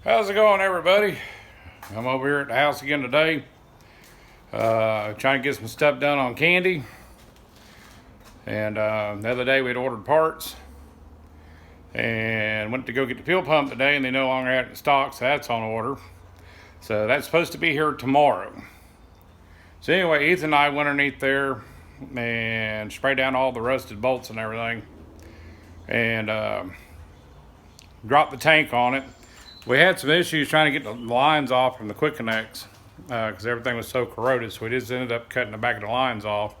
How's it going, everybody? I'm over here at the house again today, trying to get some stuff done on candy. And the other day we had ordered parts and went to go get the fuel pump today, and they no longer had it in stock, so that's on order. So that's supposed to be here tomorrow. So anyway, Ethan and I went underneath there and sprayed down all the rusted bolts and everything, and dropped the tank on it. We had some issues trying to get the lines off from the quick connects because everything was so corroded, so we just ended up cutting the back of the lines off,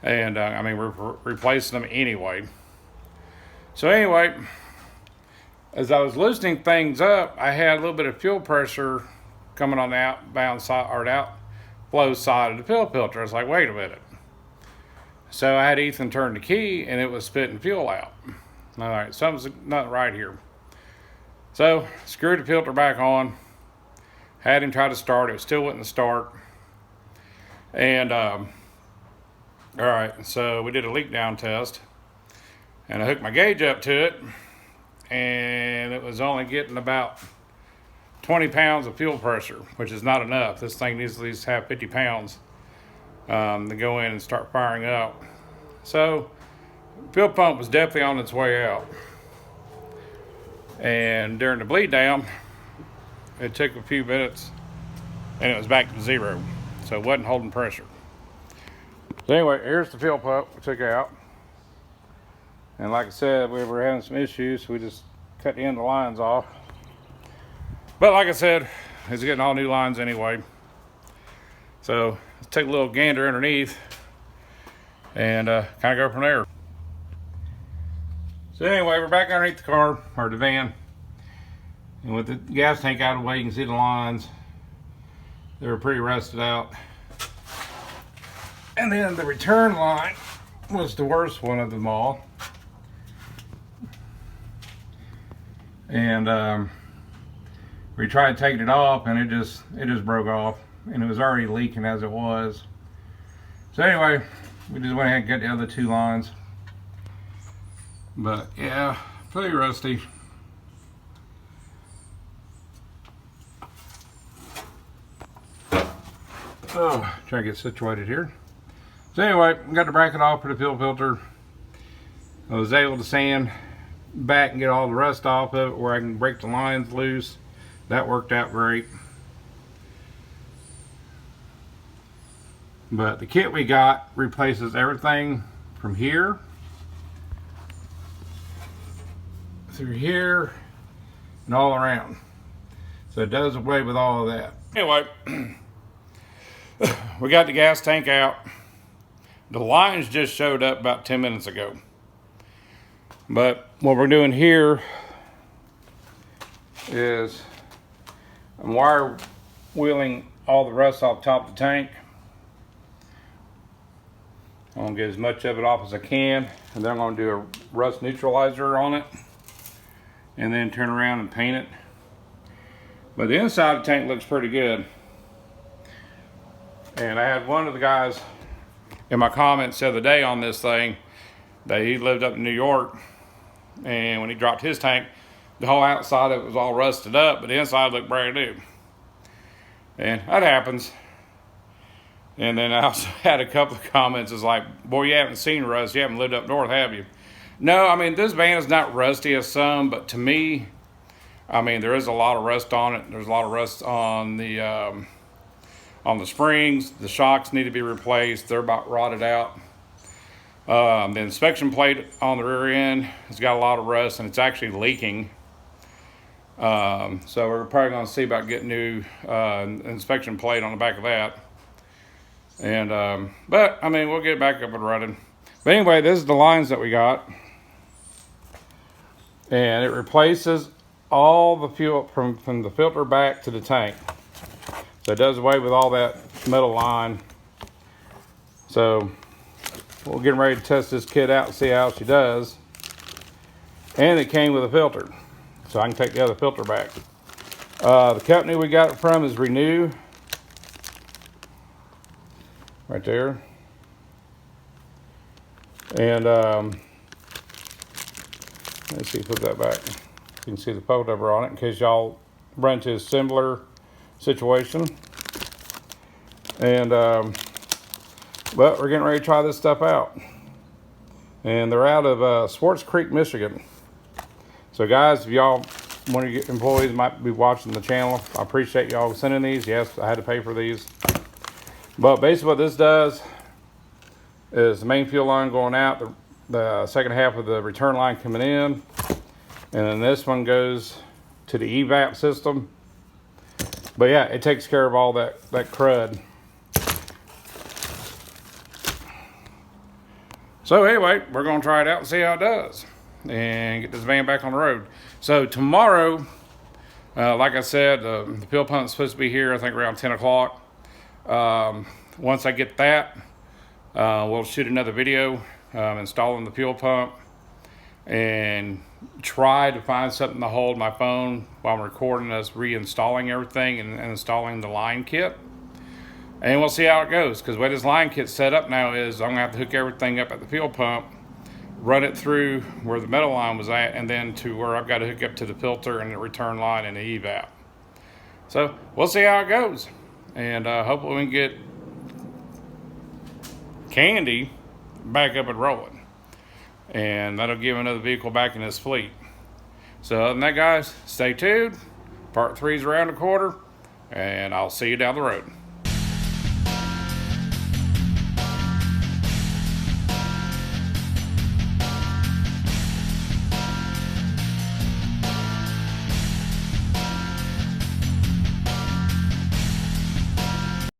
and we're replacing them anyway. So anyway, as I was loosening things up, I had a little bit of fuel pressure coming on the outbound side, or the outflow side of the fuel filter. I was like, wait a minute. So I had Ethan turn the key, and it was spitting fuel out. All right, something's not right here. So screwed the filter back on, had him try to start it, still wouldn't start. And all right, so we did a leak down test, and I hooked my gauge up to it, and it was only getting about 20 pounds of fuel pressure, which is not enough. This thing needs at least have 50 pounds to go in and start firing up. So fuel pump was definitely on its way out. And during the bleed down, it took a few minutes and it was back to zero. So it wasn't holding pressure. So anyway, here's the fuel pump we took out. And like I said, we were having some issues, so we just cut the end of the lines off. But like I said, it's getting all new lines anyway. So let's take a little gander underneath and kind of go from there. So anyway, we're back underneath the car, or the van. And with the gas tank out of the way, you can see the lines. They were pretty rusted out. And then the return line was the worst one of them all. And we tried taking it off, and it just broke off. And it was already leaking as it was. So anyway, we just went ahead and got the other two lines. But yeah, pretty rusty. Oh, trying to get situated here. So anyway, got the bracket off for the fuel filter. I was able to sand back and get all the rust off of it where I can break the lines loose. That worked out great. But the kit we got replaces everything from here through here and all around, so it does away with all of that. Anyway, we got the gas tank out. The lines just showed up about 10 minutes ago, but what we're doing here is I'm wire wheeling all the rust off the top of the tank. I'm gonna get as much of it off as I can, and then I'm gonna do a rust neutralizer on it, and then turn around and paint it. But the inside of the tank looks pretty good. And I had one of the guys in my comments the other day on this thing that he lived up in New York, and when he dropped his tank, the whole outside of it was all rusted up, but the inside looked brand new. And that happens. And then I also had a couple of comments. It's like, boy, you haven't seen rust. You haven't lived up north, have you? No, I mean, this van is not rusty as some, but to me, I mean, there is a lot of rust on it. There's a lot of rust on the springs. The shocks need to be replaced. They're about rotted out. The inspection plate on the rear end has got a lot of rust, and it's actually leaking. So we're probably going to see about getting new inspection plate on the back of that. And but I mean, we'll get it back up and running. But anyway, this is the lines that we got, and it replaces all the fuel from the filter back to the tank. So it does away with all that metal line. So we're getting ready to test this kit out and see how she does. And it came with a filter, so I can take the other filter back. The company we got it from is Renew. Right there. And let's see, put that back. You can see the photo number on it in case y'all run into a similar situation. And but we're getting ready to try this stuff out. And they're out of Swartz Creek, Michigan. So guys, if y'all, one of your employees might be watching the channel, I appreciate y'all sending these. Yes, I had to pay for these. But basically what this does is the main fuel line going out, the second half of the return line coming in, and then this one goes to the evap system. But yeah, it takes care of all that crud. So anyway, we're gonna try it out and see how it does and get this van back on the road. So tomorrow, like I said, the fuel pump's supposed to be here, I think around 10 o'clock. Once I get that, we'll shoot another video installing the fuel pump and try to find something to hold my phone while I'm recording us reinstalling everything and installing the line kit. And we'll see how it goes, because the way this line kit's set up now is I'm gonna have to hook everything up at the fuel pump, run it through where the metal line was at, and then to where I've got to hook up to the filter and the return line and the evap. So we'll see how it goes, and hopefully we can get Candy back up and rolling, and that'll give another vehicle back in this fleet. So other than that, guys, stay tuned. Part 3 is around the corner, and I'll see you down the road.